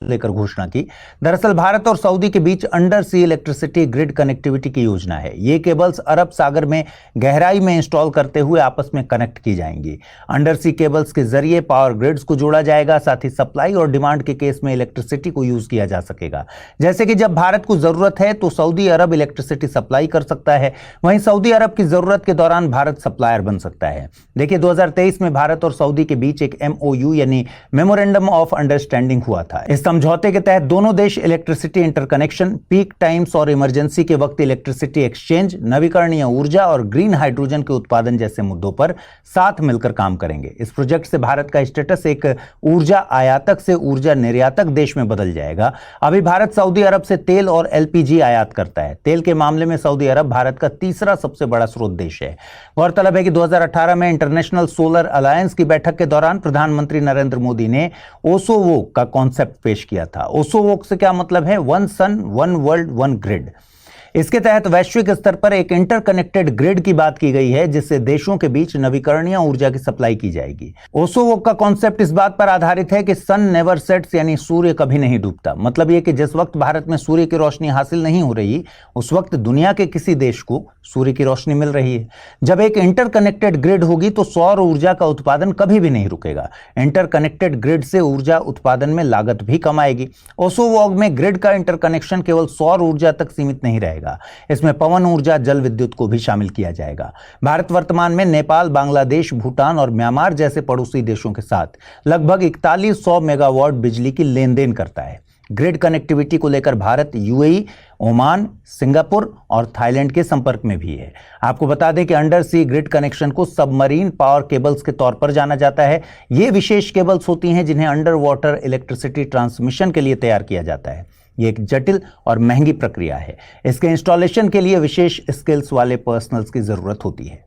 लेकर घोषणा की। दरअसल भारत और सऊदी के बीच अंडर सी इलेक्ट्रिसिटी ग्रिड कनेक्टिविटी की योजना है। ये केबल्स अरब सागर में गहराई में इंस्टॉल करते हुए आपस में कनेक्ट की जाएंगी। अंडर सी केबल्स के जरिए पावर ग्रिड्स को जोड़ा जाएगा, साथ ही सप्लाई और डिमांड के केस में इलेक्ट्रिसिटी को यूज किया जा सकेगा। जैसे कि जब भारत को जरूरत है तो सऊदी अरब इलेक्ट्रिसिटी सप्लाई कर सकता है, वहीं सऊदी अरब की जरूरत के दौरान भारत सप्लायर बन सकता है। देखिए 2023 में भारत और सऊदी के बीच एक MOU यानी मेमोरेंडम ऑफ अंडरस्टैंडिंग हुआ था। इस समझौते के तहत दोनों देश इलेक्ट्रिसिटी इंटरकनेक्शन, पीक टाइम्स और इमरजेंसी के वक्त इलेक्ट्रिसिटी एक्सचेंज, नवीकरणीय ऊर्जा और ग्रीन हाइड्रोजन के उत्पादन जैसे मुद्दों पर साथ मिलकर काम करेंगे। इस प्रोजेक्ट से भारत का स्टेटस एक ऊर्जा आयातक से ऊर्जा निर्यातक देश में बदल जाएगा। अभी भारत सऊदी अरब से तेल और LPG आयात करता है। तेल के मामले में सऊदी अरब भारत का तीसरा सबसे बड़ा स्रोत देश है। गौरतलब है कि 2018 में इंटरनेशनल सोलर अलायंस की बैठक के दौरान प्रधानमंत्री नरेंद्र मोदी ने ओसोवोक का कॉन्सेप्ट पेश किया था। ओसोवोक से क्या मतलब है? वन सन, वन वर्ल्ड, वन ग्रिड। इसके तहत वैश्विक स्तर पर एक इंटरकनेक्टेड ग्रिड की बात की गई है, जिससे देशों के बीच नवीकरणीय ऊर्जा की सप्लाई की जाएगी। ओसोवोक का कॉन्सेप्ट इस बात पर आधारित है कि सन नेवर सेट्स यानी सूर्य कभी नहीं डूबता। मतलब यह कि जिस वक्त भारत में सूर्य की रोशनी हासिल नहीं हो रही, उस वक्त दुनिया के किसी देश को सूर्य की रोशनी मिल रही है। जब एक इंटरकनेक्टेड ग्रिड होगी तो सौर ऊर्जा का उत्पादन कभी भी नहीं रुकेगा। इंटरकनेक्टेड ग्रिड से ऊर्जा उत्पादन में लागत भी कम आएगी। ओसोवोक में ग्रिड का इंटरकनेक्शन केवल सौर ऊर्जा तक सीमित नहीं रहेगा, इसमें पवन ऊर्जा, जल विद्युत को भी शामिल किया जाएगा। भारत वर्तमान में नेपाल, बांग्लादेश, भूटान और म्यांमार जैसे पड़ोसी देशों के साथ लगभग 4100 मेगावाट बिजली की लेन देन करता है। ग्रिड कनेक्टिविटी को लेकर भारत UAE, ओमान, सिंगापुर और थाईलैंड के संपर्क में भी है। आपको बता दें कि अंडर सी ग्रिड कनेक्शन को सबमरीन पावर केबल्स के तौर पर जाना जाता है। ये विशेष केबल्स होती हैं जिन्हें अंडर वाटर इलेक्ट्रिसिटी ट्रांसमिशन के लिए तैयार किया जाता है। ये एक जटिल और महंगी प्रक्रिया है। इसके इंस्टॉलेशन के लिए विशेष स्किल्स वाले पर्सनल्स की जरूरत होती है।